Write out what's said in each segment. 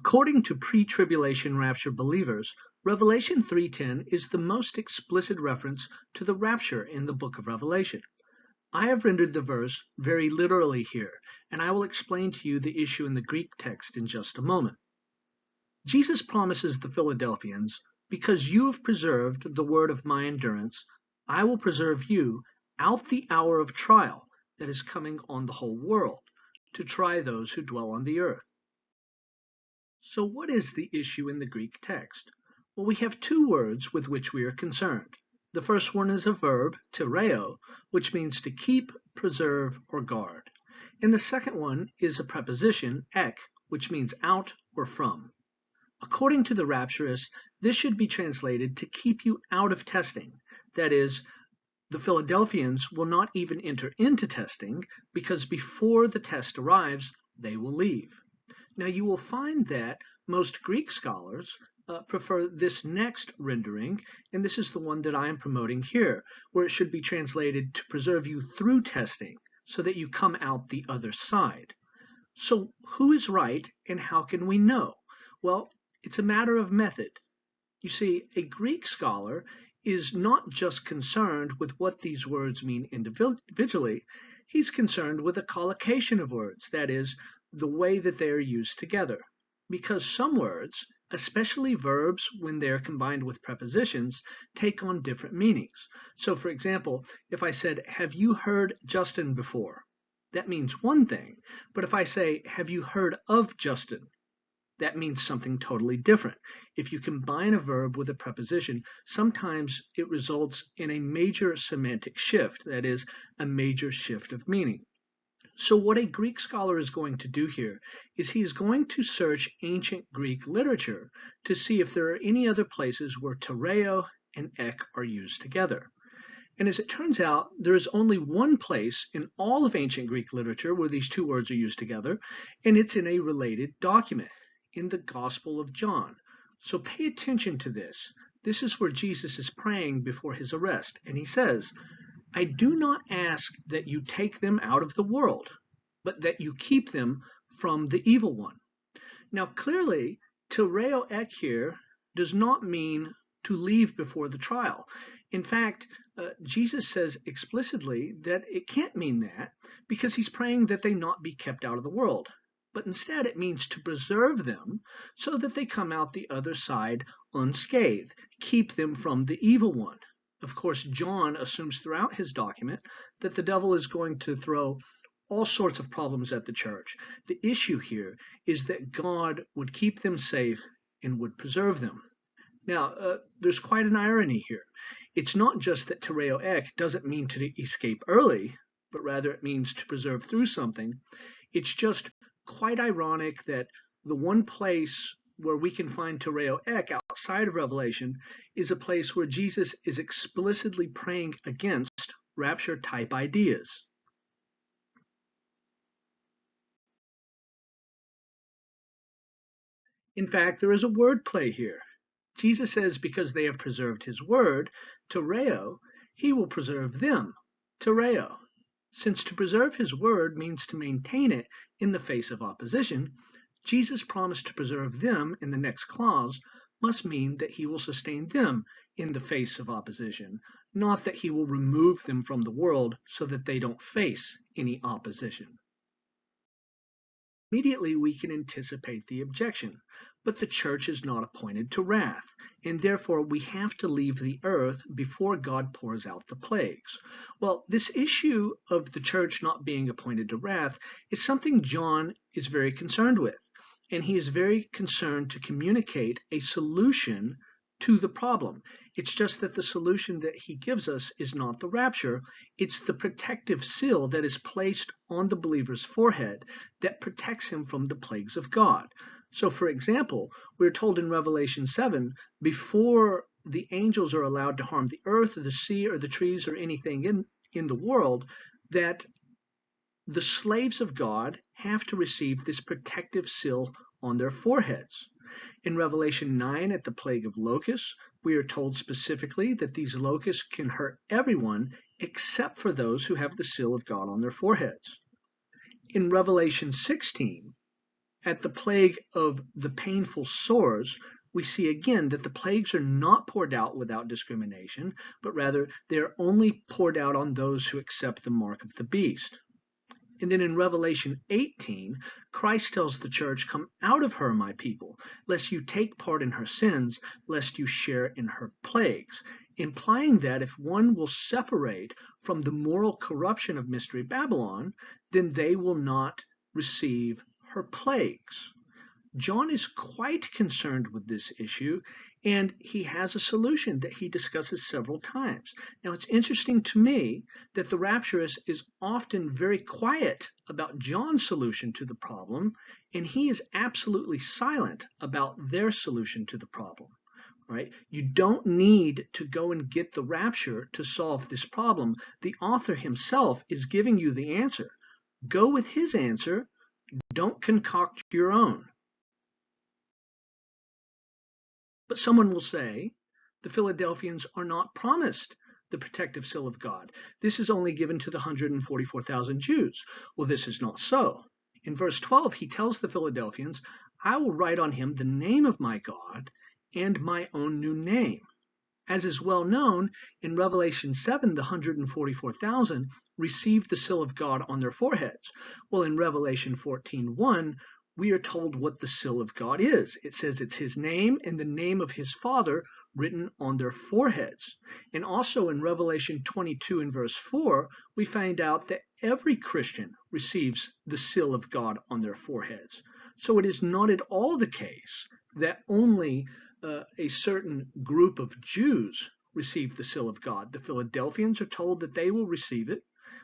According to pre-tribulation rapture believers, Revelation 3:10 is the most explicit reference to the rapture in the book of Revelation. I have rendered the verse very literally here, and I will explain to you the issue in the Greek text in just a moment. Jesus promises the Philadelphians, "Because you have preserved the word of my endurance, I will preserve you out the hour of trial that is coming on the whole world, to try those who dwell on the earth." So what is the issue in the Greek text? Well, we have two words with which we are concerned. The first one is a verb, tereo, which means to keep, preserve, or guard. And the second one is a preposition, ek, which means out or from. According to the rapturists, this should be translated to keep you out of testing. That is, the Philadelphians will not even enter into testing, because before the test arrives, they will leave. Now you will find that most Greek scholars prefer this next rendering, and this is the one that I am promoting here, where it should be translated to preserve you through testing, so that you come out the other side. So who is right, and how can we know? Well, it's a matter of method. You see, a Greek scholar is not just concerned with what these words mean individually, he's concerned with a collocation of words, that is, the way that they are used together. Because some words, especially verbs when they're combined with prepositions, take on different meanings. So for example, if I said, "Have you heard Justin before?" that means one thing, but if I say, "Have you heard of Justin?" that means something totally different. If you combine a verb with a preposition, sometimes it results in a major semantic shift, that is, a major shift of meaning. So what a Greek scholar is going to do here is he is going to search ancient Greek literature to see if there are any other places where tereo and ek are used together. And as it turns out, there is only one place in all of ancient Greek literature where these two words are used together, and it's in a related document, in the Gospel of John. So pay attention to this. This is where Jesus is praying before his arrest, and he says, "I do not ask that you take them out of the world, but that you keep them from the evil one." Now clearly, tereo ek here does not mean to leave before the trial. In fact, Jesus says explicitly that it can't mean that, because he's praying that they not be kept out of the world. But instead it means to preserve them so that they come out the other side unscathed, keep them from the evil one. Of course, John assumes throughout his document that the devil is going to throw all sorts of problems at the church. The issue here is that God would keep them safe and would preserve them. Now, there's quite an irony here. It's not just that tereo ek doesn't mean to escape early, but rather it means to preserve through something. It's just quite ironic that the one place where we can find tereo ek outside of Revelation is a place where Jesus is explicitly praying against rapture type ideas. In fact, there is a word play here. Jesus says because they have preserved his word, tereo, he will preserve them, tereo. Since to preserve his word means to maintain it in the face of opposition, Jesus' promise to preserve them in the next clause must mean that he will sustain them in the face of opposition, not that he will remove them from the world so that they don't face any opposition. Immediately we can anticipate the objection, but the church is not appointed to wrath, and therefore we have to leave the earth before God pours out the plagues. Well, this issue of the church not being appointed to wrath is something John is very concerned with, and he is very concerned to communicate a solution to the problem. It's just that the solution that he gives us is not the rapture, it's the protective seal that is placed on the believer's forehead that protects him from the plagues of God. So for example, we're told in Revelation 7, before the angels are allowed to harm the earth or the sea or the trees or anything in the world, that the slaves of God have to receive this protective seal on their foreheads. In Revelation 9, at the plague of locusts, we are told specifically that these locusts can hurt everyone except for those who have the seal of God on their foreheads. In Revelation 16, At the plague of the painful sores, we see again that the plagues are not poured out without discrimination, but rather they are only poured out on those who accept the mark of the beast. And then in Revelation 18, Christ tells the church, "Come out of her, my people, lest you take part in her sins, lest you share in her plagues," implying that if one will separate from the moral corruption of Mystery Babylon, then they will not receive her plagues. John is quite concerned with this issue, and he has a solution that he discusses several times. Now, it's interesting to me that the rapturist is often very quiet about John's solution to the problem, and he is absolutely silent about their solution to the problem. Right? You don't need to go and get the rapture to solve this problem. The author himself is giving you the answer. Go with his answer. Don't concoct your own. But someone will say, the Philadelphians are not promised the protective seal of God. This is only given to the 144,000 Jews. Well, this is not so. In verse 12, he tells the Philadelphians, "I will write on him the name of my God and my own new name." As is well known, in Revelation 7, the 144,000 received the seal of God on their foreheads. Well, in Revelation 14:1, we are told what the seal of God is. It says it's his name and the name of his Father written on their foreheads. And also in Revelation 22 and verse 4, we find out that every Christian receives the seal of God on their foreheads. So it is not at all the case that only a certain group of Jews receive the seal of God. The Philadelphians are told that they will receive it,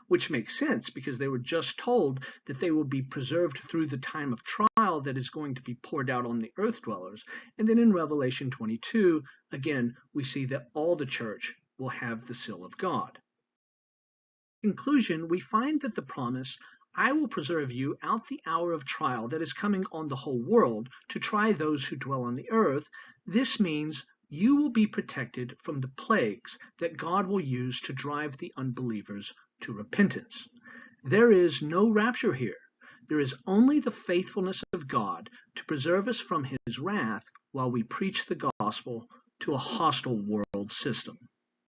which makes sense because they were just told that they will be preserved through the time of trial that is going to be poured out on the earth dwellers. And then in Revelation 22, again, we see that all the church will have the seal of God. In conclusion, we find that the promise, "I will preserve you out the hour of trial that is coming on the whole world to try those who dwell on the earth," this means you will be protected from the plagues that God will use to drive the unbelievers to repentance. There is no rapture here. There is only the faithfulness of God to preserve us from his wrath while we preach the gospel to a hostile world system.